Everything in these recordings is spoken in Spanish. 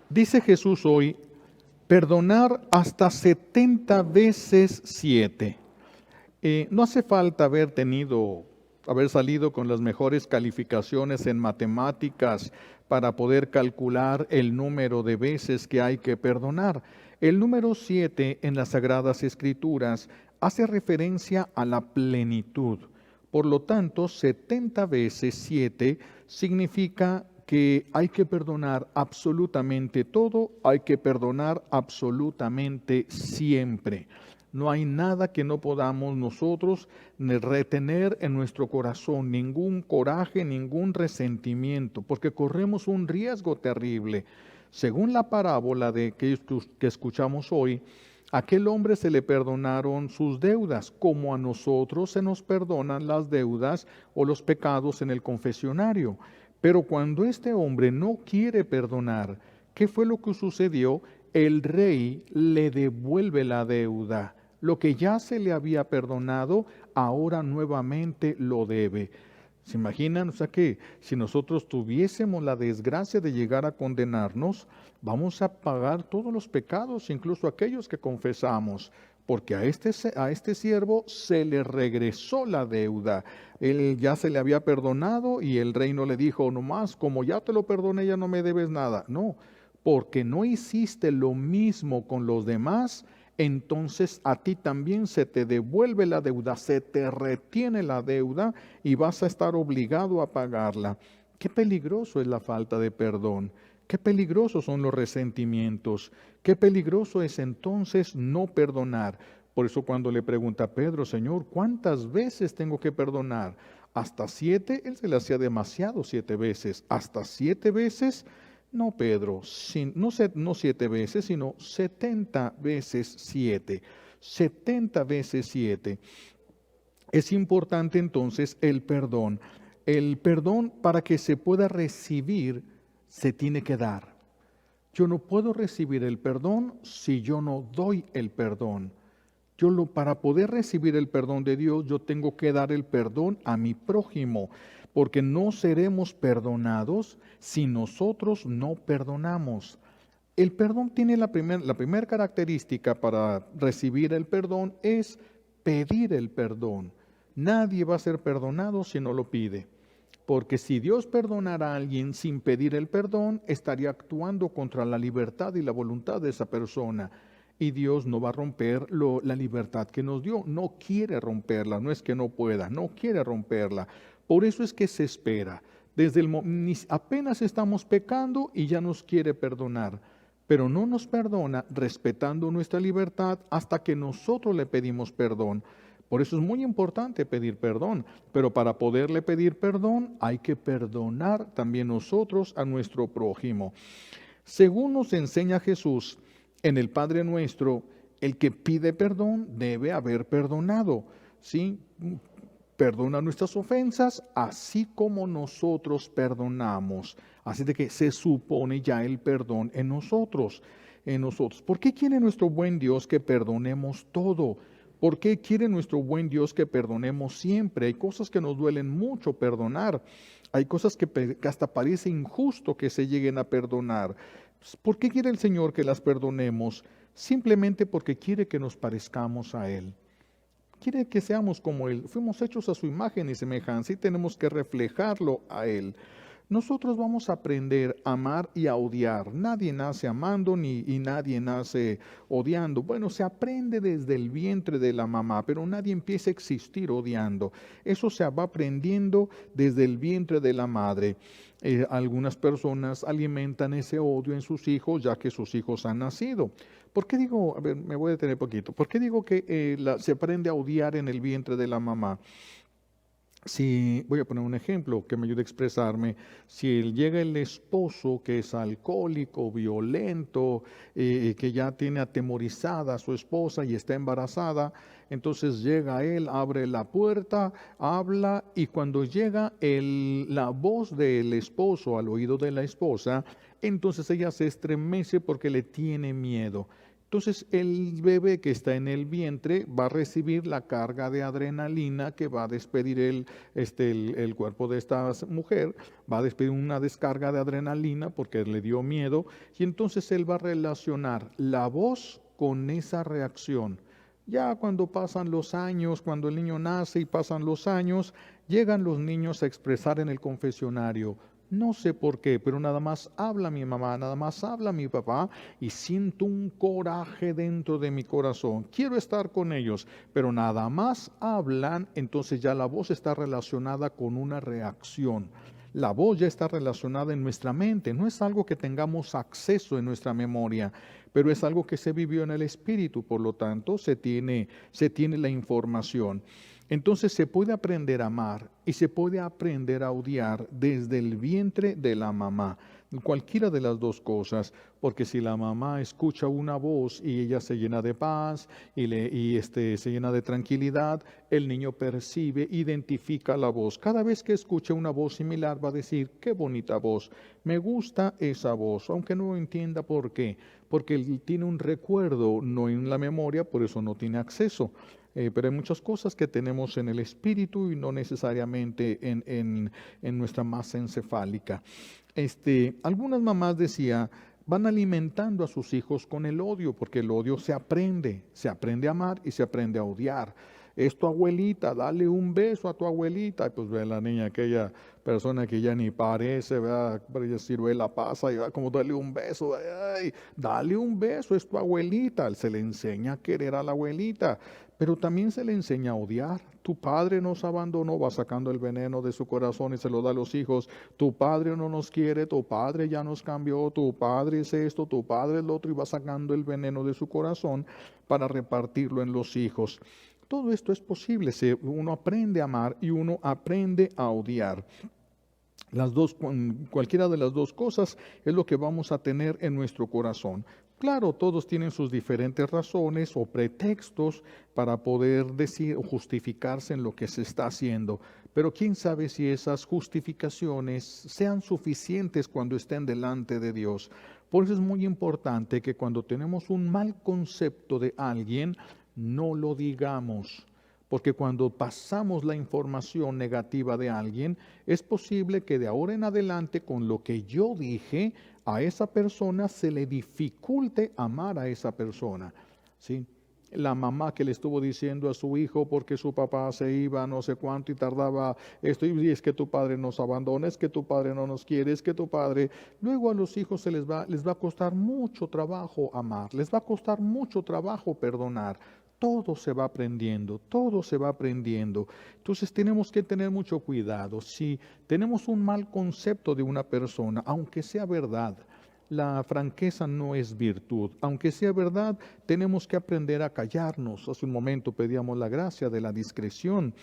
Dice Jesús hoy, perdonar hasta 70 veces 7. No hace falta haber salido con las mejores calificaciones en matemáticas para poder calcular el número de veces que hay que perdonar. El número 7 en las Sagradas Escrituras hace referencia a la plenitud. Por lo tanto, 70 veces 7 significa que hay que perdonar absolutamente todo, hay que perdonar absolutamente siempre. No hay nada que no podamos nosotros retener en nuestro corazón, ningún coraje, ningún resentimiento, porque corremos un riesgo terrible. Según la parábola que escuchamos hoy, a aquel hombre se le perdonaron sus deudas, como a nosotros se nos perdonan las deudas o los pecados en el confesionario. Pero cuando este hombre no quiere perdonar, ¿qué fue lo que sucedió? El rey le devuelve la deuda. Lo que ya se le había perdonado, ahora nuevamente lo debe. ¿Se imaginan? O sea que si nosotros tuviésemos la desgracia de llegar a condenarnos, vamos a pagar todos los pecados, incluso aquellos que confesamos, porque a este siervo se le regresó la deuda. Él ya se le había perdonado y el rey no le dijo, nomás, como ya te lo perdoné, ya no me debes nada. No, porque no hiciste lo mismo con los demás, entonces a ti también se te devuelve la deuda, se te retiene la deuda y vas a estar obligado a pagarla. Qué peligroso es la falta de perdón, qué peligrosos son los resentimientos, qué peligroso es entonces no perdonar. Por eso cuando le pregunta a Pedro, Señor, ¿cuántas veces tengo que perdonar? ¿Hasta 7? Él se le hacía demasiado 7 veces. ¿Hasta 7 veces? No, Pedro, no 7 veces, sino 70 veces 7. 70 veces 7. Es importante entonces el perdón. El perdón, para que se pueda recibir, se tiene que dar. Yo no puedo recibir el perdón si yo no doy el perdón. Para poder recibir el perdón de Dios, yo tengo que dar el perdón a mi prójimo, porque no seremos perdonados si nosotros no perdonamos. El perdón tiene la primera característica para recibir el perdón es pedir el perdón. Nadie va a ser perdonado si no lo pide. Porque si Dios perdonara a alguien sin pedir el perdón, estaría actuando contra la libertad y la voluntad de esa persona. Y Dios no va a romper la libertad que nos dio. No quiere romperla, no es que no pueda, no quiere romperla. Por eso es que se espera. Apenas estamos pecando y ya nos quiere perdonar. Pero no nos perdona respetando nuestra libertad hasta que nosotros le pedimos perdón. Por eso es muy importante pedir perdón, pero para poderle pedir perdón hay que perdonar también nosotros a nuestro prójimo. Según nos enseña Jesús en el Padre Nuestro, el que pide perdón debe haber perdonado, ¿sí? Perdona nuestras ofensas, así como nosotros perdonamos. Así de que se supone ya el perdón en nosotros. ¿Por qué quiere nuestro buen Dios que perdonemos todo? ¿Por qué quiere nuestro buen Dios que perdonemos siempre? Hay cosas que nos duelen mucho perdonar. Hay cosas que hasta parece injusto que se lleguen a perdonar. ¿Por qué quiere el Señor que las perdonemos? Simplemente porque quiere que nos parezcamos a Él. Quiere que seamos como Él. Fuimos hechos a su imagen y semejanza y tenemos que reflejarlo a Él. Nosotros vamos a aprender a amar y a odiar. Nadie nace amando y nadie nace odiando. Bueno, se aprende desde el vientre de la mamá, pero nadie empieza a existir odiando. Eso se va aprendiendo desde el vientre de la madre. Algunas personas alimentan ese odio en sus hijos ya que sus hijos han nacido. ¿Por qué digo, a ver, me voy a detener un poquito, ¿por qué digo que se aprende a odiar en el vientre de la mamá? Si voy a poner un ejemplo que me ayude a expresarme, si llega el esposo que es alcohólico, violento, que ya tiene atemorizada a su esposa y está embarazada, entonces llega él, abre la puerta, habla y cuando llega la voz del esposo al oído de la esposa, entonces ella se estremece porque le tiene miedo. Entonces el bebé que está en el vientre va a recibir la carga de adrenalina que va a despedir el cuerpo de esta mujer, va a despedir una descarga de adrenalina porque le dio miedo, y entonces él va a relacionar la voz con esa reacción. Ya cuando pasan los años, cuando el niño nace y pasan los años, llegan los niños a expresar en el confesionario: no sé por qué, pero nada más habla mi mamá, nada más habla mi papá y siento un coraje dentro de mi corazón. Quiero estar con ellos, pero nada más hablan, entonces ya la voz está relacionada con una reacción. La voz ya está relacionada en nuestra mente, no es algo que tengamos acceso en nuestra memoria, pero es algo que se vivió en el espíritu, por lo tanto se tiene la información. Entonces se puede aprender a amar y se puede aprender a odiar desde el vientre de la mamá. Cualquiera de las dos cosas, porque si la mamá escucha una voz y ella se llena de paz se llena de tranquilidad, el niño percibe, identifica la voz. Cada vez que escuche una voz similar va a decir: qué bonita voz, me gusta esa voz, aunque no entienda por qué, porque él tiene un recuerdo, no en la memoria, por eso no tiene acceso. Pero hay muchas cosas que tenemos en el espíritu y no necesariamente en nuestra masa encefálica. Algunas mamás van alimentando a sus hijos con el odio, porque el odio se aprende a amar y se aprende a odiar. Es tu abuelita, dale un beso a tu abuelita. Y pues ve a la niña, aquella persona que ya ni parece, ¿verdad? Ciruela pasa y va como: dale un beso, ay, dale un beso, es tu abuelita. Se le enseña a querer a la abuelita, pero también se le enseña a odiar. Tu padre nos abandonó, va sacando el veneno de su corazón y se lo da a los hijos. Tu padre no nos quiere, tu padre ya nos cambió, tu padre es esto, tu padre es lo otro, y va sacando el veneno de su corazón para repartirlo en los hijos. Todo esto es posible, uno aprende a amar y uno aprende a odiar. Cualquiera de las dos cosas es lo que vamos a tener en nuestro corazón. Claro, todos tienen sus diferentes razones o pretextos para poder decir o justificarse en lo que se está haciendo, pero quién sabe si esas justificaciones sean suficientes cuando estén delante de Dios. Por eso es muy importante que cuando tenemos un mal concepto de alguien, no lo digamos. Porque cuando pasamos la información negativa de alguien, es posible que de ahora en adelante, con lo que yo dije, a esa persona se le dificulte amar a esa persona. ¿Sí? La mamá que le estuvo diciendo a su hijo porque su papá se iba no sé cuánto y tardaba esto, y es que tu padre nos abandona, es que tu padre no nos quiere, es que tu padre... Luego a los hijos les va a costar mucho trabajo amar, les va a costar mucho trabajo perdonar. Todo se va aprendiendo, todo se va aprendiendo. Entonces tenemos que tener mucho cuidado. Si tenemos un mal concepto de una persona, aunque sea verdad, la franqueza no es virtud. Aunque sea verdad, tenemos que aprender a callarnos. Hace un momento pedíamos la gracia de la discreción.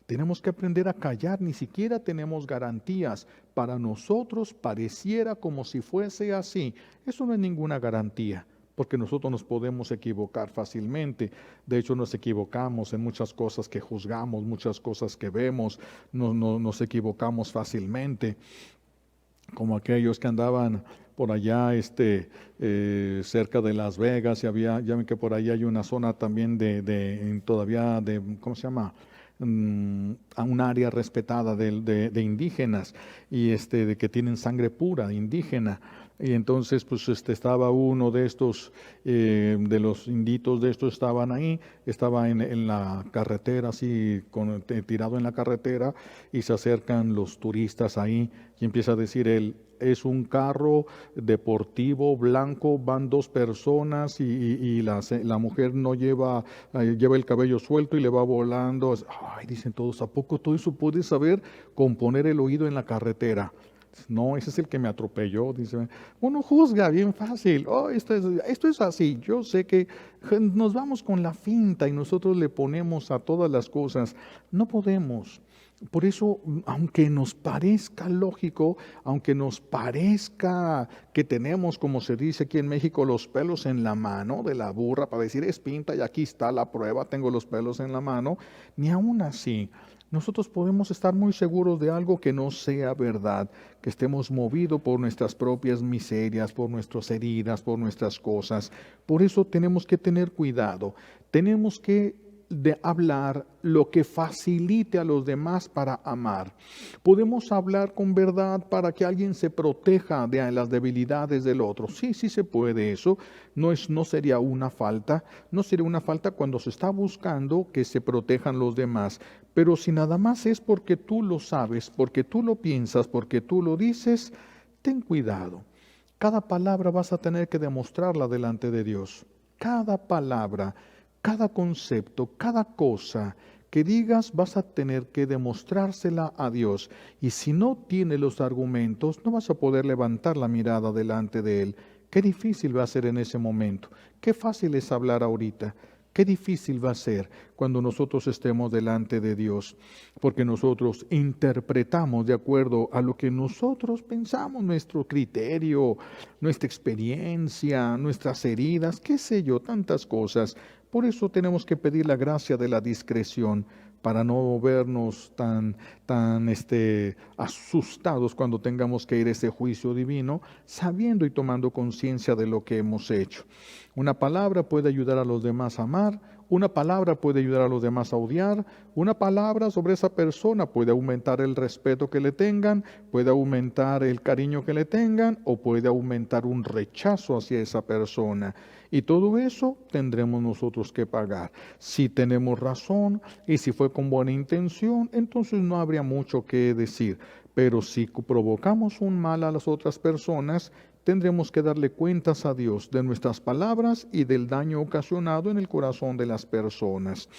Tenemos que aprender a callar, ni siquiera tenemos garantías. Para nosotros pareciera como si fuese así. Eso no es ninguna garantía, porque nosotros nos podemos equivocar fácilmente. De hecho, nos equivocamos en muchas cosas que juzgamos, muchas cosas que vemos, nos equivocamos fácilmente. Como aquellos que andaban por allá cerca de Las Vegas, ya ven que por ahí hay una zona también todavía de, ¿cómo se llama? A un área respetada de indígenas y de que tienen sangre pura indígena. Y entonces pues estaba uno de estos, de los inditos de estos estaban ahí, estaba en la carretera, así tirado en la carretera, y se acercan los turistas ahí y empieza a decir él: es un carro deportivo blanco, van dos personas y la mujer no lleva el cabello suelto y le va volando. Ay, dicen todos: ¿a poco todo eso puedes saber con poner el oído en la carretera? No, ese es el que me atropelló. Dice, uno juzga bien fácil. Oh, esto es así. Yo sé que nos vamos con la finta y nosotros le ponemos a todas las cosas. No podemos. Por eso, aunque nos parezca lógico, aunque nos parezca que tenemos, como se dice aquí en México, los pelos en la mano de la burra para decir es pinta y aquí está la prueba, tengo los pelos en la mano, ni aún así. nosotros podemos estar muy seguros de algo que no sea verdad, que estemos movidos por nuestras propias miserias, por nuestras heridas, por nuestras cosas. Por eso tenemos que tener cuidado. Tenemos que hablar lo que facilite a los demás para amar. Podemos hablar con verdad para que alguien se proteja de las debilidades del otro. Sí, sí se puede eso. No sería una falta. No sería una falta cuando se está buscando que se protejan los demás. Pero si nada más es porque tú lo sabes, porque tú lo piensas, porque tú lo dices, ten cuidado. Cada palabra vas a tener que demostrarla delante de Dios. Cada palabra, cada concepto, cada cosa que digas vas a tener que demostrársela a Dios. Y si no tiene los argumentos, no vas a poder levantar la mirada delante de Él. Qué difícil va a ser en ese momento. Qué fácil es hablar ahorita. Qué difícil va a ser cuando nosotros estemos delante de Dios, porque nosotros interpretamos de acuerdo a lo que nosotros pensamos, nuestro criterio, nuestra experiencia, nuestras heridas, qué sé yo, tantas cosas. Por eso tenemos que pedir la gracia de la discreción para no vernos tan asustados cuando tengamos que ir a ese juicio divino, sabiendo y tomando conciencia de lo que hemos hecho. Una palabra puede ayudar a los demás a amar, una palabra puede ayudar a los demás a odiar, una palabra sobre esa persona puede aumentar el respeto que le tengan, puede aumentar el cariño que le tengan o puede aumentar un rechazo hacia esa persona. Y todo eso tendremos nosotros que pagar. Si tenemos razón y si fue con buena intención, entonces no habría mucho que decir. Pero si provocamos un mal a las otras personas, tendremos que darle cuentas a Dios de nuestras palabras y del daño ocasionado en el corazón de las personas.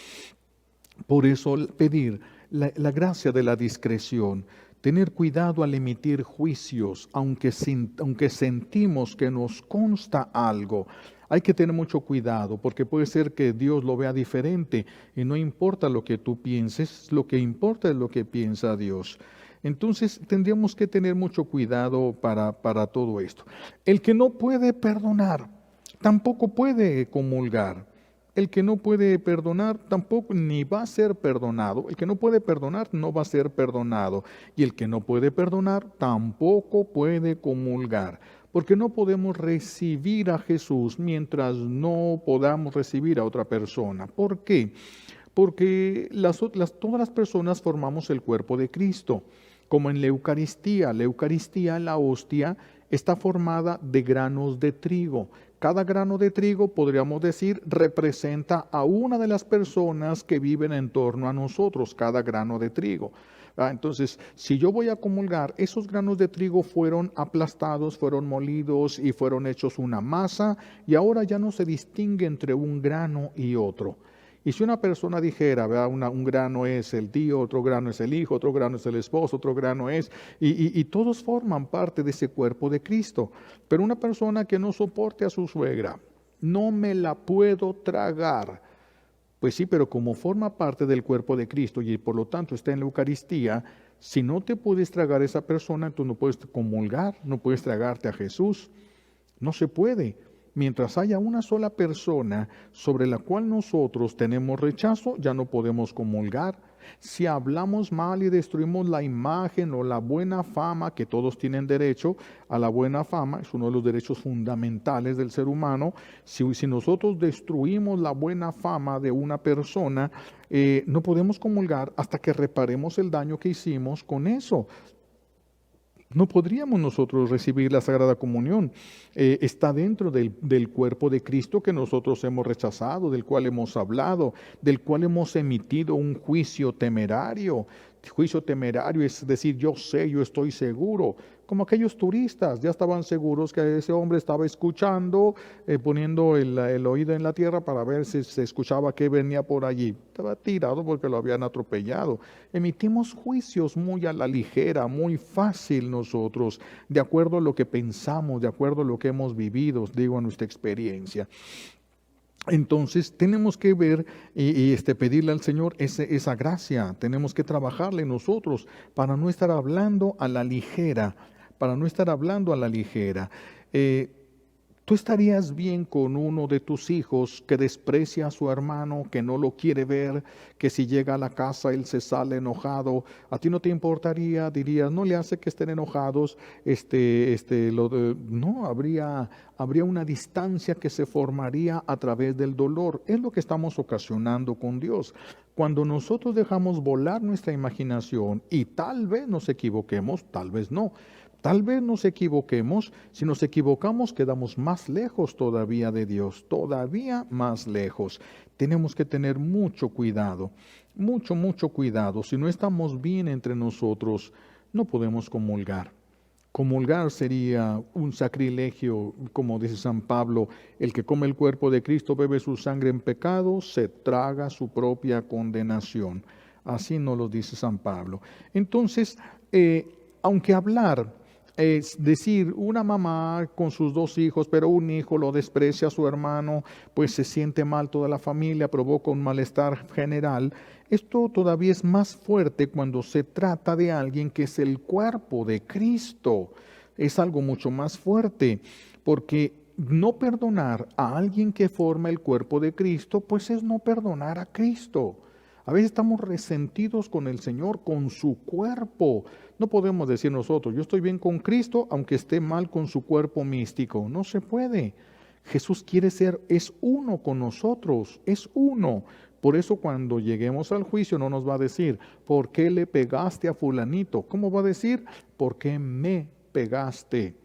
Por eso pedir la gracia de la discreción, tener cuidado al emitir juicios, aunque sentimos que nos consta algo. Hay que tener mucho cuidado porque puede ser que Dios lo vea diferente y no importa lo que tú pienses, lo que importa es lo que piensa Dios. Entonces tendríamos que tener mucho cuidado para todo esto. El que no puede perdonar, tampoco puede comulgar. El que no puede perdonar tampoco ni va a ser perdonado. El que no puede perdonar no va a ser perdonado. Y el que no puede perdonar tampoco puede comulgar. Porque no podemos recibir a Jesús mientras no podamos recibir a otra persona. ¿Por qué? Porque todas las personas formamos el cuerpo de Cristo. Como en la Eucaristía, la hostia, está formada de granos de trigo. Cada grano de trigo, podríamos decir, representa a una de las personas que viven en torno a nosotros, cada grano de trigo. Entonces, si yo voy a comulgar, esos granos de trigo fueron aplastados, fueron molidos y fueron hechos una masa, y ahora ya no se distingue entre un grano y otro. Y si una persona dijera, un grano es el tío, otro grano es el hijo, otro grano es el esposo, otro grano es, y todos forman parte de ese cuerpo de Cristo. Pero una persona que no soporte a su suegra, no me la puedo tragar. Pues sí, pero como forma parte del cuerpo de Cristo y por lo tanto está en la Eucaristía, si no te puedes tragar a esa persona, tú no puedes comulgar, no puedes tragarte a Jesús. No se puede. Mientras haya una sola persona sobre la cual nosotros tenemos rechazo, ya no podemos comulgar. Si hablamos mal y destruimos la imagen o la buena fama, que todos tienen derecho a la buena fama, es uno de los derechos fundamentales del ser humano, si nosotros destruimos la buena fama de una persona, no podemos comulgar hasta que reparemos el daño que hicimos con eso. No podríamos nosotros recibir la Sagrada Comunión. Está dentro del cuerpo de Cristo que nosotros hemos rechazado, del cual hemos hablado, del cual hemos emitido un juicio temerario. Juicio temerario es decir, yo sé, yo estoy seguro. Como aquellos turistas, ya estaban seguros que ese hombre estaba escuchando, poniendo el oído en la tierra para ver si se escuchaba que venía por allí. Estaba tirado porque lo habían atropellado. Emitimos juicios muy a la ligera, muy fácil nosotros, de acuerdo a lo que pensamos, de acuerdo a lo que hemos vivido, digo, a nuestra experiencia. Entonces tenemos que ver y pedirle al Señor esa gracia, tenemos que trabajarle nosotros para no estar hablando a la ligera, ¿Tú estarías bien con uno de tus hijos que desprecia a su hermano, que no lo quiere ver, que si llega a la casa él se sale enojado? ¿A ti no te importaría? Dirías, no le hace que estén enojados, no, habría una distancia que se formaría a través del dolor. Es lo que estamos ocasionando con Dios. Cuando nosotros dejamos volar nuestra imaginación y tal vez nos equivoquemos, tal vez no. Tal vez nos equivoquemos, si nos equivocamos quedamos más lejos todavía de Dios, todavía más lejos. Tenemos que tener mucho cuidado, mucho cuidado. Si no estamos bien entre nosotros, no podemos comulgar. Comulgar sería un sacrilegio, como dice San Pablo, el que come el cuerpo de Cristo, bebe su sangre en pecado, se traga su propia condenación. Así nos lo dice San Pablo. Entonces, aunque hablar, es decir, una mamá con sus 2 hijos, pero un hijo lo desprecia a su hermano, pues se siente mal toda la familia, provoca un malestar general. Esto todavía es más fuerte cuando se trata de alguien que es el cuerpo de Cristo. Es algo mucho más fuerte, porque no perdonar a alguien que forma el cuerpo de Cristo, pues es no perdonar a Cristo. A veces estamos resentidos con el Señor, con su cuerpo. No podemos decir nosotros, yo estoy bien con Cristo, aunque esté mal con su cuerpo místico. No se puede. Jesús es uno con nosotros, es uno. Por eso cuando lleguemos al juicio no nos va a decir, ¿por qué le pegaste a fulanito? ¿Cómo va a decir? ¿Por qué me pegaste?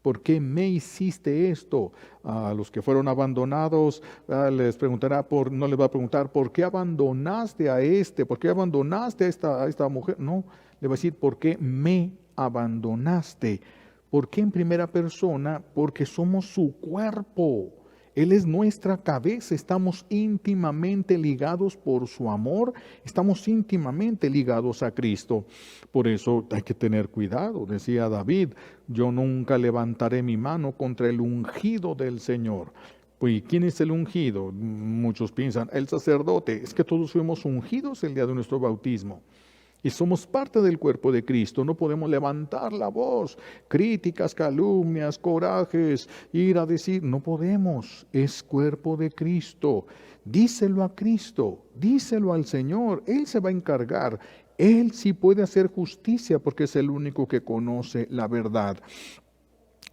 ¿Por qué me hiciste esto? A los que fueron abandonados les preguntará, no les va a preguntar, ¿por qué abandonaste a este? ¿Por qué abandonaste a esta mujer? No, le va a decir, ¿por qué me abandonaste? ¿Por qué en primera persona? Porque somos su cuerpo. Él es nuestra cabeza, estamos íntimamente ligados por su amor, estamos íntimamente ligados a Cristo. Por eso hay que tener cuidado, decía David, yo nunca levantaré mi mano contra el ungido del Señor. Pues, ¿quién es el ungido? Muchos piensan, el sacerdote. Es que todos fuimos ungidos el día de nuestro bautismo. Y somos parte del cuerpo de Cristo, no podemos levantar la voz, críticas, calumnias, corajes, ir a decir, no podemos, es cuerpo de Cristo. Díselo a Cristo, díselo al Señor, Él se va a encargar, Él sí puede hacer justicia porque es el único que conoce la verdad.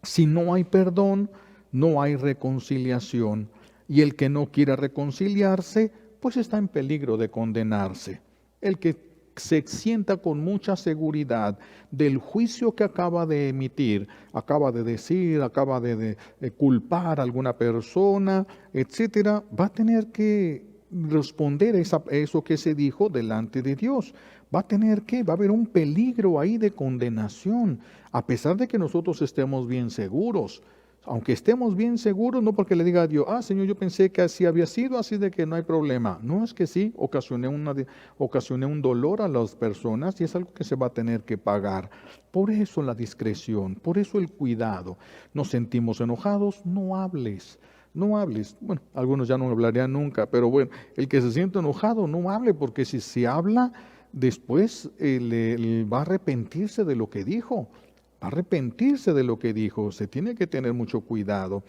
Si no hay perdón, no hay reconciliación, y el que no quiera reconciliarse, pues está en peligro de condenarse. El que se sienta con mucha seguridad del juicio que acaba de emitir, acaba de decir, acaba de culpar a alguna persona, etcétera, va a tener que responder a eso que se dijo delante de Dios. Va a haber un peligro ahí de condenación, a pesar de que nosotros estemos bien seguros. Aunque estemos bien seguros, no porque le diga a Dios, Señor, yo pensé que así había sido, así de que no hay problema. No, es que sí, ocasioné un dolor a las personas y es algo que se va a tener que pagar. Por eso la discreción, por eso el cuidado. Nos sentimos enojados, no hables. No hables. Bueno, algunos ya no hablarían nunca, pero bueno, el que se siente enojado, no hable, porque si se habla, después va a arrepentirse de lo que dijo. Arrepentirse de lo que dijo, se tiene que tener mucho cuidado.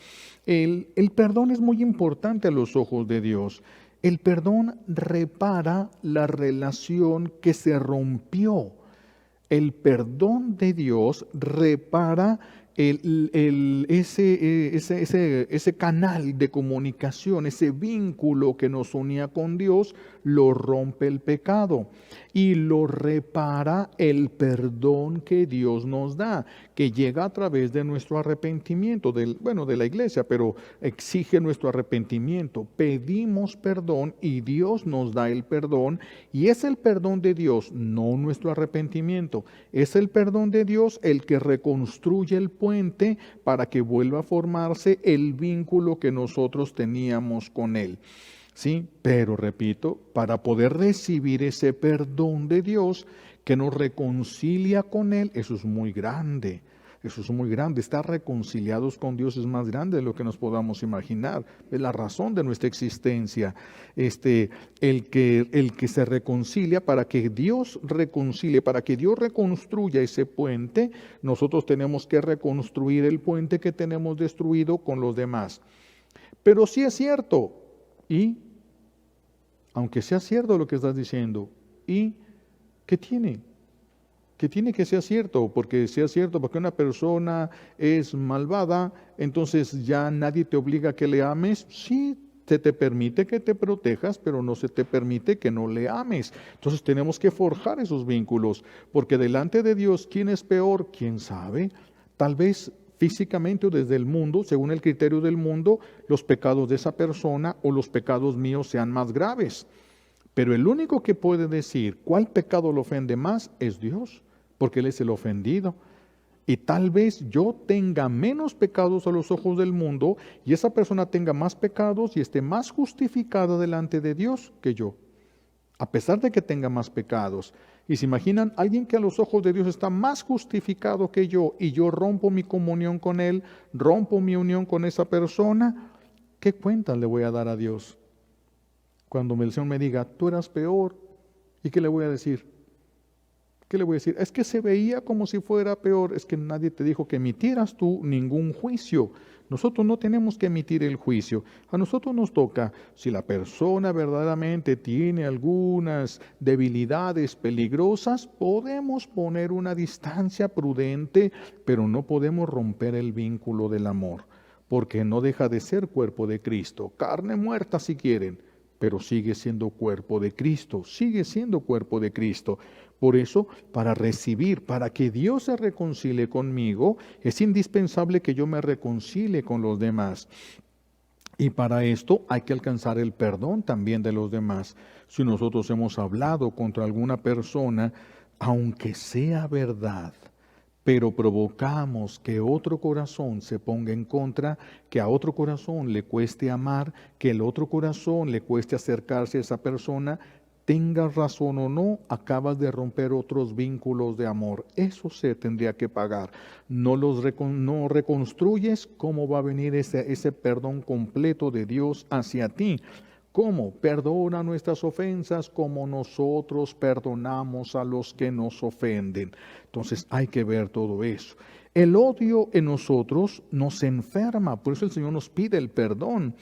El perdón es muy importante a los ojos de Dios. El perdón repara la relación que se rompió. El perdón de Dios repara ese canal de comunicación, ese vínculo que nos unía con Dios, lo rompe el pecado y lo repara el perdón que Dios nos da, que llega a través de nuestro arrepentimiento, de la iglesia, pero exige nuestro arrepentimiento. Pedimos perdón y Dios nos da el perdón, y es el perdón de Dios, no nuestro arrepentimiento, es el perdón de Dios el que reconstruye el puente para que vuelva a formarse el vínculo que nosotros teníamos con Él. Sí, pero repito, para poder recibir ese perdón de Dios que nos reconcilia con Él, eso es muy grande. Eso es muy grande. Estar reconciliados con Dios es más grande de lo que nos podamos imaginar. Es la razón de nuestra existencia. El que se reconcilia, para que Dios reconcilie, para que Dios reconstruya ese puente, nosotros tenemos que reconstruir el puente que tenemos destruido con los demás. Pero sí es cierto, y aunque sea cierto lo que estás diciendo, ¿y qué tiene? Que tiene que ser cierto, porque sea cierto, porque una persona es malvada, entonces ya nadie te obliga a que le ames. Sí, se te permite que te protejas, pero no se te permite que no le ames. Entonces tenemos que forjar esos vínculos, porque delante de Dios, ¿quién es peor? ¿Quién sabe? Tal vez físicamente o desde el mundo, según el criterio del mundo, los pecados de esa persona o los pecados míos sean más graves. Pero el único que puede decir cuál pecado lo ofende más es Dios, porque Él es el ofendido. Y tal vez yo tenga menos pecados a los ojos del mundo y esa persona tenga más pecados y esté más justificada delante de Dios que yo, a pesar de que tenga más pecados. Y se imaginan, alguien que a los ojos de Dios está más justificado que yo y yo rompo mi comunión con Él, rompo mi unión con esa persona, ¿qué cuentas le voy a dar a Dios? Cuando el Señor me diga, tú eras peor, ¿y qué le voy a decir? ¿Qué le voy a decir? Es que se veía como si fuera peor. Es que nadie te dijo que emitieras tú ningún juicio. Nosotros no tenemos que emitir el juicio. A nosotros nos toca, si la persona verdaderamente tiene algunas debilidades peligrosas, podemos poner una distancia prudente, pero no podemos romper el vínculo del amor, porque no deja de ser cuerpo de Cristo. Carne muerta si quieren, pero sigue siendo cuerpo de Cristo, sigue siendo cuerpo de Cristo. Por eso, para recibir, para que Dios se reconcilie conmigo, es indispensable que yo me reconcilie con los demás. Y para esto hay que alcanzar el perdón también de los demás. Si nosotros hemos hablado contra alguna persona, aunque sea verdad, pero provocamos que otro corazón se ponga en contra, que a otro corazón le cueste amar, que el otro corazón le cueste acercarse a esa persona, tengas razón o no, acabas de romper otros vínculos de amor. Eso se tendría que pagar. No reconstruyes, ¿cómo va a venir ese perdón completo de Dios hacia ti? ¿Cómo? Perdona nuestras ofensas como nosotros perdonamos a los que nos ofenden. Entonces hay que ver todo eso. El odio en nosotros nos enferma, por eso el Señor nos pide el perdón.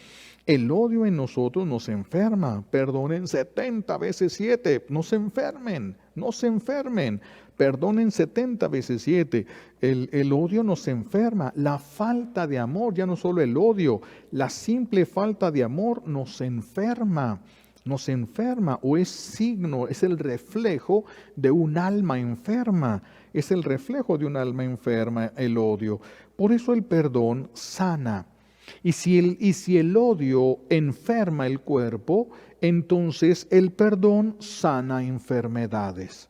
El odio en nosotros nos enferma. Perdonen 70 veces 7. No se enfermen, no se enfermen. Perdonen 70 veces 7. El odio nos enferma. La falta de amor, ya no solo el odio, la simple falta de amor nos enferma. Nos enferma o es signo, es el reflejo de un alma enferma. Es el reflejo de un alma enferma el odio. Por eso el perdón sana. Y si el odio enferma el cuerpo, entonces el perdón sana enfermedades.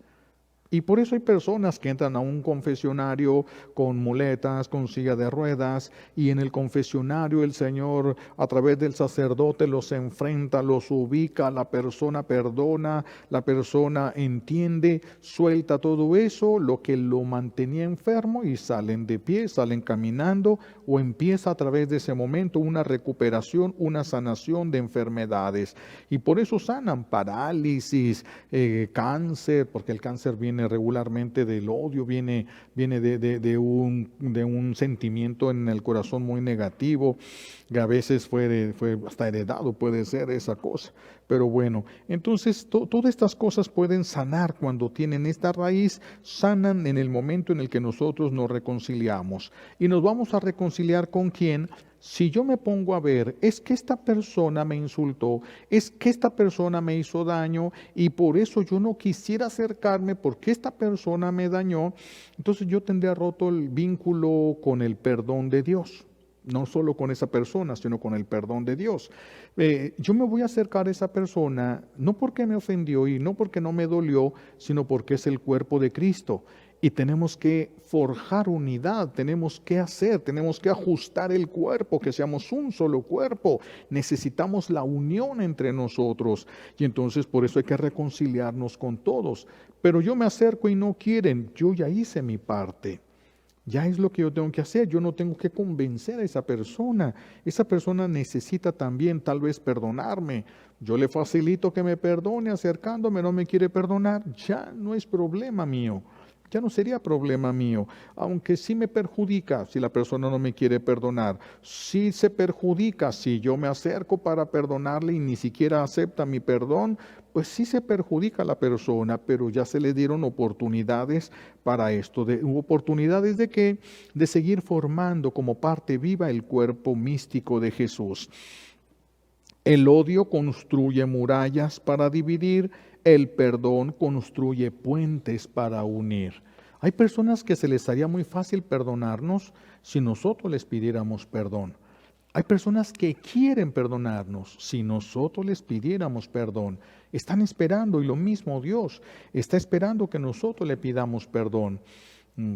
Y por eso hay personas que entran a un confesionario con muletas, con silla de ruedas, y en el confesionario el Señor a través del sacerdote los enfrenta, los ubica, la persona perdona, la persona entiende, suelta todo eso, lo que lo mantenía enfermo, y salen de pie, salen caminando, o empieza a través de ese momento una recuperación, una sanación de enfermedades. Y por eso sanan parálisis, cáncer, porque el cáncer viene regularmente del odio, viene de un sentimiento en el corazón muy negativo, que a veces fue hasta heredado, puede ser esa cosa. Pero bueno, entonces todas estas cosas pueden sanar cuando tienen esta raíz, sanan en el momento en el que nosotros nos reconciliamos. ¿Y nos vamos a reconciliar con quién? Si yo me pongo a ver, es que esta persona me insultó, es que esta persona me hizo daño y por eso yo no quisiera acercarme porque esta persona me dañó, entonces yo tendría roto el vínculo con el perdón de Dios. No solo con esa persona, sino con el perdón de Dios. Yo me voy a acercar a esa persona no porque me ofendió y no porque no me dolió, sino porque es el cuerpo de Cristo. Y tenemos que forjar unidad, tenemos que ajustar el cuerpo, que seamos un solo cuerpo. Necesitamos la unión entre nosotros. Y entonces por eso hay que reconciliarnos con todos. Pero yo me acerco y no quieren, yo ya hice mi parte. Ya es lo que yo tengo que hacer, yo no tengo que convencer a esa persona. Esa persona necesita también tal vez perdonarme. Yo le facilito que me perdone acercándome, no me quiere perdonar, ya no es problema mío. Ya no sería problema mío, aunque sí me perjudica si la persona no me quiere perdonar. Sí se perjudica si yo me acerco para perdonarle y ni siquiera acepta mi perdón, pues sí se perjudica a la persona, pero ya se le dieron oportunidades para esto, oportunidades de que de seguir formando como parte viva el cuerpo místico de Jesús. El odio construye murallas para dividir, el perdón construye puentes para unir. Hay personas que se les haría muy fácil perdonarnos si nosotros les pidiéramos perdón. Hay personas que quieren perdonarnos si nosotros les pidiéramos perdón. Están esperando y lo mismo Dios está esperando que nosotros le pidamos perdón.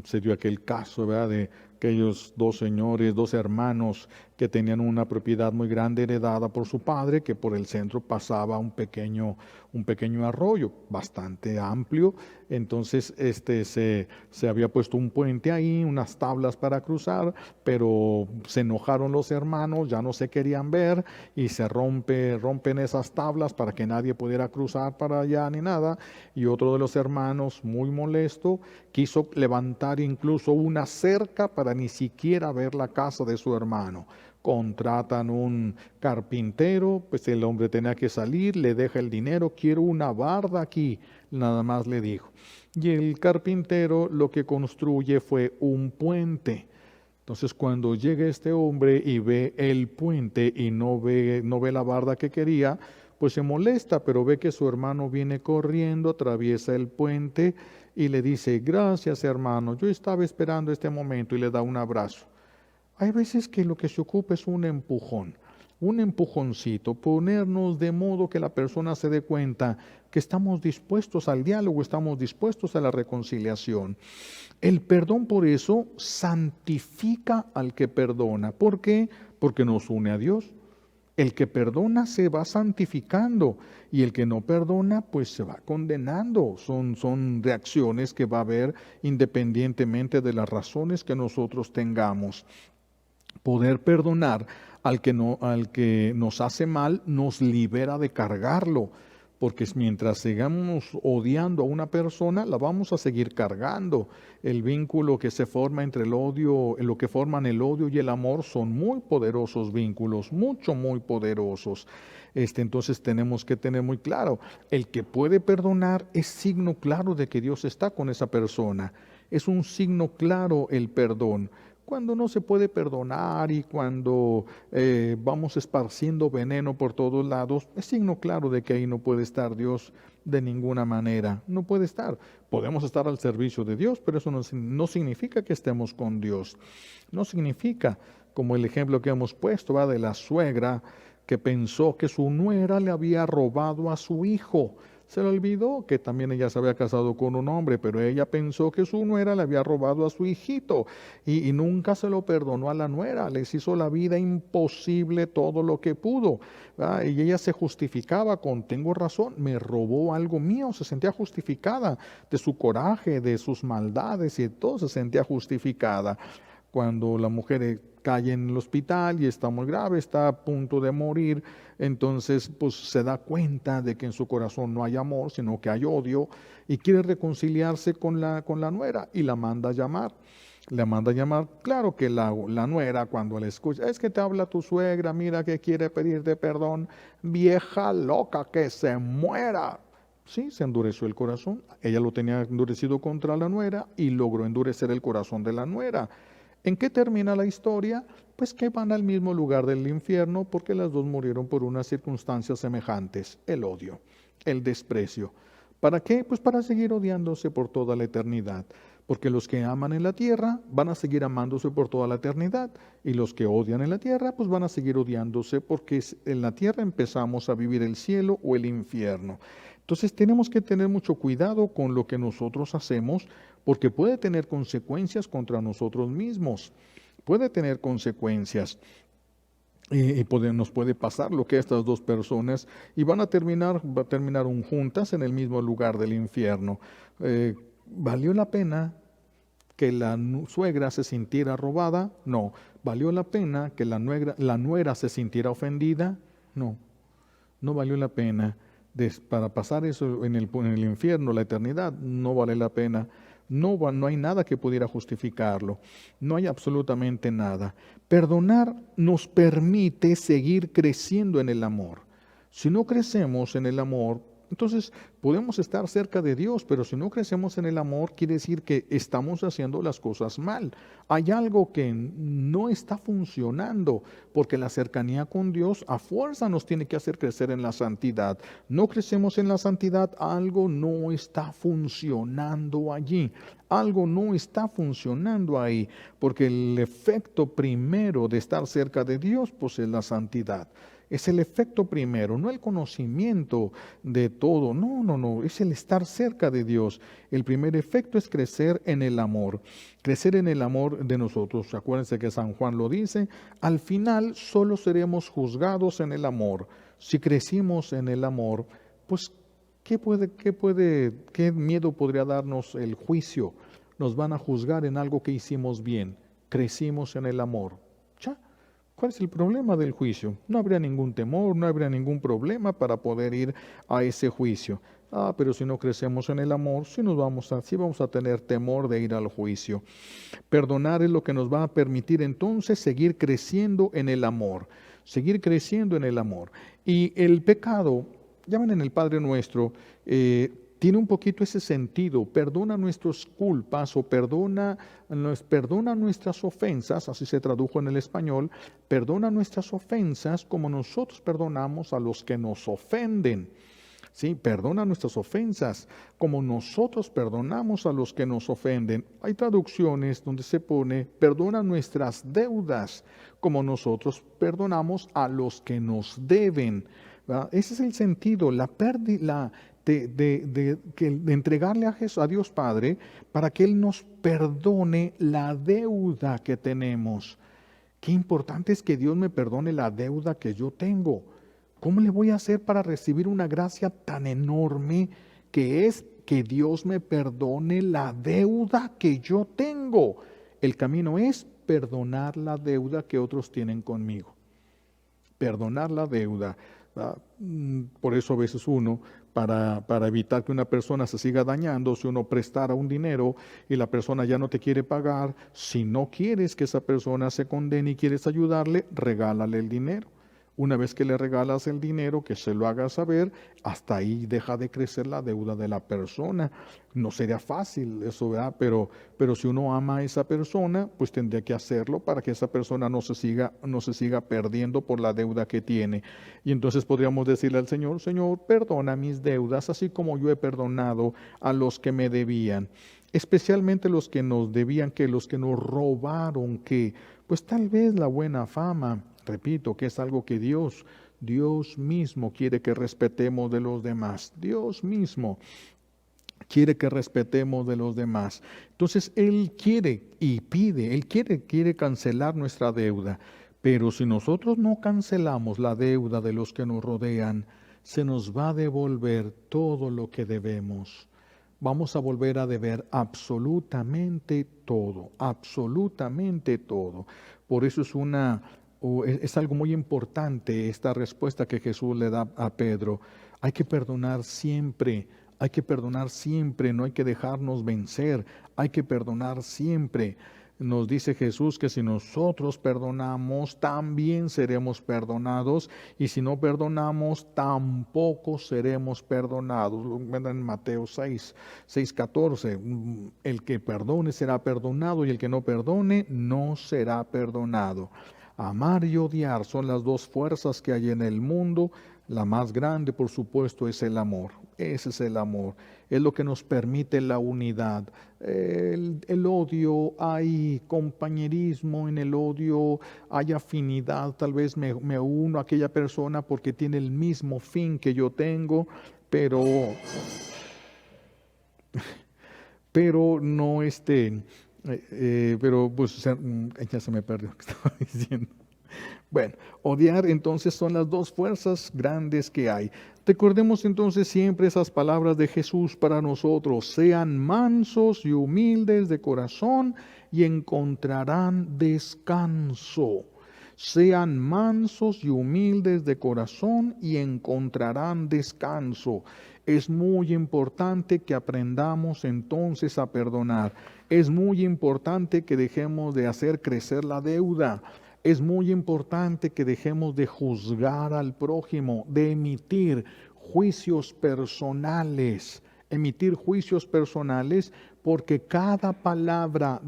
Se dio aquel caso, ¿verdad?, de aquellos dos señores, dos hermanos que tenían una propiedad muy grande heredada por su padre, que por el centro pasaba un pequeño arroyo bastante amplio. Entonces se había puesto un puente ahí, unas tablas para cruzar, pero se enojaron los hermanos, ya no se querían ver y se rompen esas tablas para que nadie pudiera cruzar para allá ni nada. Y otro de los hermanos, muy molesto, quiso levantar incluso una cerca para ni siquiera ver la casa de su hermano. Contratan un carpintero, pues el hombre tenía que salir, le deja el dinero, quiero una barda aquí, nada más le dijo. Y el carpintero lo que construye fue un puente. Entonces cuando llega este hombre y ve el puente y no ve la barda que quería, pues se molesta, pero ve que su hermano viene corriendo, atraviesa el puente y le dice, gracias hermano, yo estaba esperando este momento, y le da un abrazo. Hay veces que lo que se ocupa es un empujón, un empujoncito, ponernos de modo que la persona se dé cuenta que estamos dispuestos al diálogo, estamos dispuestos a la reconciliación. El perdón por eso santifica al que perdona. ¿Por qué? Porque nos une a Dios. El que perdona se va santificando y el que no perdona pues se va condenando. Son reacciones que va a haber independientemente de las razones que nosotros tengamos. Poder perdonar al que nos hace mal nos libera de cargarlo, porque mientras sigamos odiando a una persona, la vamos a seguir cargando. El vínculo que se forma entre el odio, lo que forman el odio y el amor son muy poderosos vínculos, muy poderosos. Entonces tenemos que tener muy claro, el que puede perdonar es signo claro de que Dios está con esa persona. Es un signo claro el perdón. Cuando no se puede perdonar y cuando vamos esparciendo veneno por todos lados, es signo claro de que ahí no puede estar Dios de ninguna manera. No puede estar. Podemos estar al servicio de Dios, pero eso no significa que estemos con Dios. No significa, como el ejemplo que hemos puesto, ¿va?, de la suegra que pensó que su nuera le había robado a su hijo. Se le olvidó que también ella se había casado con un hombre, pero ella pensó que su nuera le había robado a su hijito y nunca se lo perdonó a la nuera, les hizo la vida imposible todo lo que pudo, ¿verdad? Y ella se justificaba con, tengo razón, me robó algo mío, se sentía justificada de su coraje, de sus maldades y todo se sentía justificada. Cuando la mujer cae en el hospital y está muy grave, está a punto de morir, entonces pues se da cuenta de que en su corazón no hay amor, sino que hay odio y quiere reconciliarse con la nuera y la manda a llamar. Le manda a llamar, claro que la nuera cuando le escucha, es que te habla tu suegra, mira que quiere pedirte perdón, vieja loca, que se muera. Sí, se endureció el corazón, ella lo tenía endurecido contra la nuera y logró endurecer el corazón de la nuera. ¿En qué termina la historia? Pues que van al mismo lugar del infierno porque las dos murieron por unas circunstancias semejantes, el odio, el desprecio. ¿Para qué? Pues para seguir odiándose por toda la eternidad. Porque los que aman en la tierra van a seguir amándose por toda la eternidad y los que odian en la tierra pues van a seguir odiándose porque en la tierra empezamos a vivir el cielo o el infierno. Entonces tenemos que tener mucho cuidado con lo que nosotros hacemos porque puede tener consecuencias contra nosotros mismos, puede tener consecuencias. Y nos puede pasar lo que a estas dos personas y terminaron juntas en el mismo lugar del infierno. ¿Valió la pena que la suegra se sintiera robada? No. ¿Valió la pena que la nuera se sintiera ofendida? No, no valió la pena. Para pasar eso en el infierno, la eternidad, no vale la pena. No hay nada que pudiera justificarlo. No hay absolutamente nada. Perdonar nos permite seguir creciendo en el amor. Si no crecemos en el amor, entonces podemos estar cerca de Dios, pero si no crecemos en el amor, quiere decir que estamos haciendo las cosas mal. Hay algo que no está funcionando, porque la cercanía con Dios a fuerza nos tiene que hacer crecer en la santidad. No crecemos en la santidad, algo no está funcionando allí. Algo no está funcionando ahí, porque el efecto primero de estar cerca de Dios, pues es la santidad. Es el efecto primero, no el conocimiento de todo. No, es el estar cerca de Dios. El primer efecto es crecer en el amor de nosotros. Acuérdense que San Juan lo dice, al final solo seremos juzgados en el amor. Si crecimos en el amor, pues ¿qué miedo podría darnos el juicio? Nos van a juzgar en algo que hicimos bien. Crecimos en el amor. ¿Ya? ¿Cuál es el problema del juicio? No habría ningún temor, no habría ningún problema para poder ir a ese juicio. Pero si no crecemos en el amor, sí vamos a tener temor de ir al juicio. Perdonar es lo que nos va a permitir entonces seguir creciendo en el amor. Seguir creciendo en el amor. Y el pecado, llaman en el Padre Nuestro, tiene un poquito ese sentido. Perdona nuestras culpas o perdona nuestras ofensas, así se tradujo en el español. Perdona nuestras ofensas como nosotros perdonamos a los que nos ofenden. Sí, perdona nuestras ofensas como nosotros perdonamos a los que nos ofenden. Hay traducciones donde se pone, perdona nuestras deudas como nosotros perdonamos a los que nos deben. ¿Verdad? Ese es el sentido, la pérdida de entregarle a Dios Padre para que Él nos perdone la deuda que tenemos. Qué importante es que Dios me perdone la deuda que yo tengo. ¿Cómo le voy a hacer para recibir una gracia tan enorme que es que Dios me perdone la deuda que yo tengo? El camino es perdonar la deuda que otros tienen conmigo. Perdonar la deuda. Por eso a veces uno, para evitar que una persona se siga dañando, si uno prestara un dinero y la persona ya no te quiere pagar, si no quieres que esa persona se condene y quieres ayudarle, regálale el dinero. Una vez que le regalas el dinero, que se lo haga saber, hasta ahí deja de crecer la deuda de la persona. No sería fácil eso, ¿verdad? Pero si uno ama a esa persona, pues tendría que hacerlo para que esa persona no se siga perdiendo por la deuda que tiene. Y entonces podríamos decirle al Señor, Señor, perdona mis deudas, así como yo he perdonado a los que me debían. Especialmente los que nos debían, que los que nos robaron, que pues tal vez la buena fama, repito, que es algo que Dios mismo quiere que respetemos de los demás. Dios mismo quiere que respetemos de los demás. Entonces Él quiere y pide, Él quiere cancelar nuestra deuda. Pero si nosotros no cancelamos la deuda de los que nos rodean, se nos va a devolver todo lo que debemos. Vamos a volver a deber absolutamente todo, absolutamente todo. Por eso es algo muy importante esta respuesta que Jesús le da a Pedro. Hay que perdonar siempre, no hay que dejarnos vencer, hay que perdonar siempre. Nos dice Jesús que si nosotros perdonamos, también seremos perdonados, y si no perdonamos, tampoco seremos perdonados. Lo encuentran en Mateo 6:14. El que perdone será perdonado, y el que no perdone no será perdonado. Amar y odiar son las dos fuerzas que hay en el mundo. La más grande, por supuesto, es el amor. Ese es el amor. Es lo que nos permite la unidad. El odio, hay compañerismo en el odio, hay afinidad. Tal vez me uno a aquella persona porque tiene el mismo fin que yo tengo, pero no pero pues ya se me perdió lo que estaba diciendo. Bueno, odiar entonces son las dos fuerzas grandes que hay. Recordemos entonces siempre esas palabras de Jesús para nosotros. Sean mansos y humildes de corazón y encontrarán descanso. Sean mansos y humildes de corazón y encontrarán descanso. Es muy importante que aprendamos entonces a perdonar. Es muy importante que dejemos de hacer crecer la deuda. Es muy importante que dejemos de juzgar al prójimo, de emitir juicios personales. Emitir juicios personales, porque cada palabra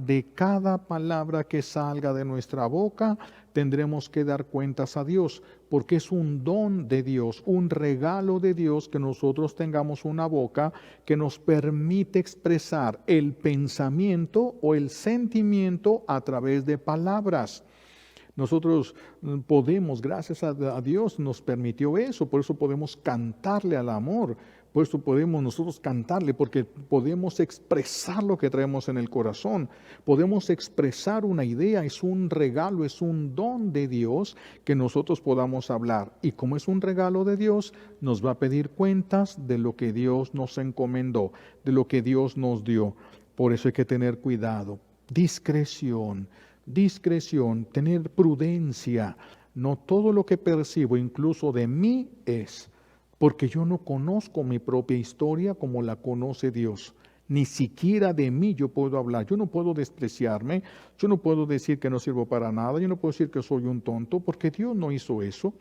que salga de nuestra boca, tendremos que dar cuentas a Dios, porque es un don de Dios, un regalo de Dios que nosotros tengamos una boca que nos permite expresar el pensamiento o el sentimiento a través de palabras. Nosotros podemos, gracias a Dios, nos permitió eso, por eso podemos cantarle al amor, por eso podemos nosotros cantarle, porque podemos expresar lo que traemos en el corazón, podemos expresar una idea, es un regalo, es un don de Dios que nosotros podamos hablar. Y como es un regalo de Dios, nos va a pedir cuentas de lo que Dios nos encomendó, de lo que Dios nos dio. Por eso hay que tener cuidado, discreción, tener prudencia. No todo lo que percibo, incluso de mí, es, porque yo no conozco mi propia historia como la conoce Dios. Ni siquiera de mí yo puedo hablar. Yo no puedo despreciarme, yo no puedo decir que no sirvo para nada, yo no puedo decir que soy un tonto, porque Dios no hizo eso.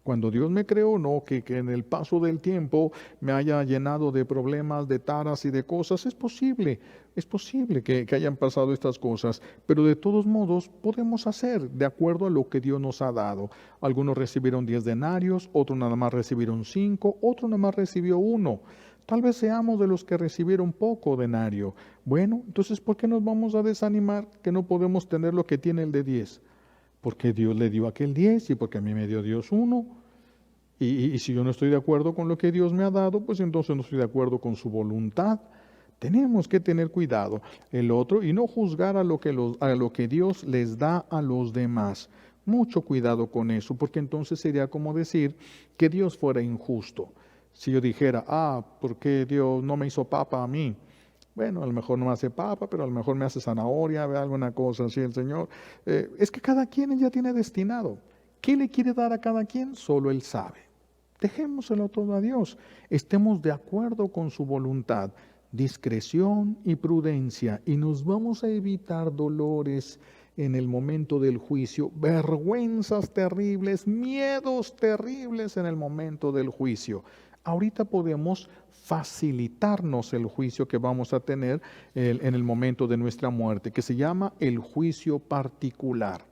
Cuando Dios me creó, no que en el paso del tiempo me haya llenado de problemas, de taras y de cosas. Es posible que hayan pasado estas cosas, pero de todos modos podemos hacer de acuerdo a lo que Dios nos ha dado. Algunos recibieron 10 denarios, otros nada más recibieron 5, otro nada más recibió 1. Tal vez seamos de los que recibieron poco denario. Bueno, entonces ¿por qué nos vamos a desanimar que no podemos tener lo que tiene el de 10? Porque Dios le dio aquel 10 y porque a mí me dio Dios 1. Y si yo no estoy de acuerdo con lo que Dios me ha dado, pues entonces no estoy de acuerdo con su voluntad. Tenemos que tener cuidado el otro y no juzgar a lo que Dios les da a los demás. Mucho cuidado con eso, porque entonces sería como decir que Dios fuera injusto. Si yo dijera, ¿por qué Dios no me hizo papa a mí? Bueno, a lo mejor no me hace papa, pero a lo mejor me hace zanahoria, alguna cosa así el Señor. Es que cada quien ya tiene destinado. ¿Qué le quiere dar a cada quien? Solo Él sabe. Dejémoselo todo a Dios. Estemos de acuerdo con su voluntad. Discreción y prudencia. Y nos vamos a evitar dolores en el momento del juicio, vergüenzas terribles, miedos terribles en el momento del juicio. Ahorita podemos facilitarnos el juicio que vamos a tener en el momento de nuestra muerte, que se llama el juicio particular.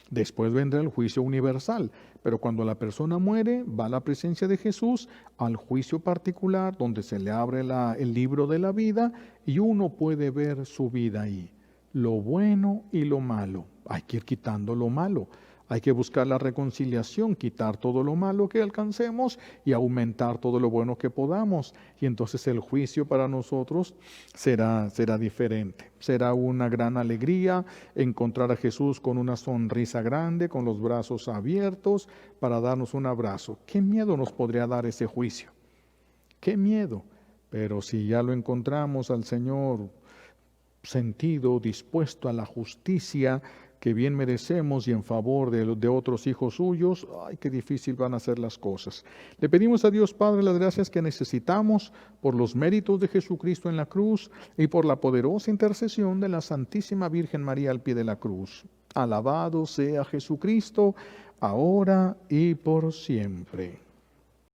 Después vendrá el juicio universal, pero cuando la persona muere, va a la presencia de Jesús al juicio particular, donde se le abre el libro de la vida y uno puede ver su vida ahí, lo bueno y lo malo. Hay que ir quitando lo malo. Hay que buscar la reconciliación, quitar todo lo malo que alcancemos y aumentar todo lo bueno que podamos. Y entonces el juicio para nosotros será diferente. Será una gran alegría encontrar a Jesús con una sonrisa grande, con los brazos abiertos para darnos un abrazo. ¿Qué miedo nos podría dar ese juicio? ¿Qué miedo? Pero si ya lo encontramos al Señor sentido, dispuesto a la justicia que bien merecemos y en favor de otros hijos suyos, ¡ay, qué difícil van a ser las cosas! Le pedimos a Dios Padre las gracias que necesitamos por los méritos de Jesucristo en la cruz y por la poderosa intercesión de la Santísima Virgen María al pie de la cruz. Alabado sea Jesucristo, ahora y por siempre.